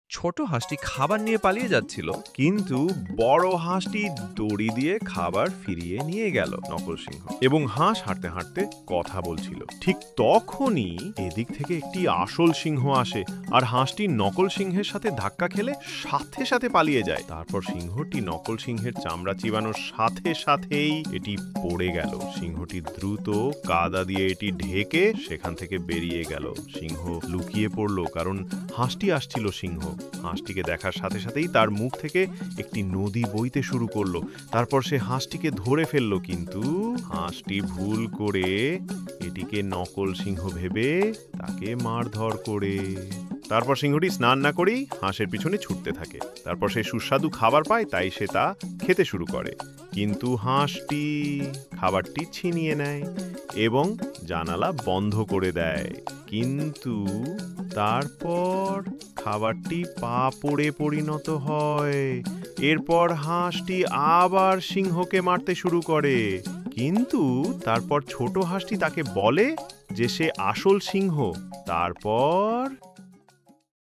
ছোট হাঁসটি খাবার নিয়ে পালিয়ে যাচ্ছিল। কিন্তু বড় হাঁসটি দড়ি দিয়ে খাবার ফিরিয়ে নিয়ে গেল নকল সিংহ, এবং হাঁস হাঁটতে হাঁটতে কথা বলছিল। ঠিক তখনই এদিক থেকে একটি আসল সিংহ আসে, আর হাঁসটি নকল সিংহের সাথে ধাক্কা খেলে সাথে সাথে পালিয়ে যায়। তারপর সিংহটি নকল সিংহের চামড়া চিবানোর সাথে সাথেই এটি পড়ে গেল। সিংহটি দ্রুত কাদা দিয়ে এটি ঢেকে সেখান থেকে বেরিয়ে গেল। সিংহ লুকিয়ে পড়ল, কারণ হাঁসটি আসছিল সিংহ। হাঁসটিকে দেখার সাথে সাথেই তার মুখ থেকে একটি নদী বইতে শুরু করলো। তারপর সে হাঁসটিকে ধরে ফেললো, কিন্তু হাঁসটি ভুল করে এটিকে নকল সিংহ ভেবে তাকে মারধর করে। তারপর সিংহটি স্নান না করেই হাঁসের পিছনে ছুটতে থাকে। তারপর সে সুস্বাদু খাবার পায়, তাই সে তা খেতে শুরু করে। কিন্তু হাঁসটি খাবারটি ছিনিয়ে নেয় এবং জানালা বন্ধ করে দেয়। কিন্তু তারপর খাবারটি পাঁপড়ে পরিণত হয়। এরপর হাঁসটি আবার সিংহকে মারতে শুরু করে, কিন্তু তারপর ছোট হাঁসটি তাকে বলে যে সে আসল সিংহ। তারপর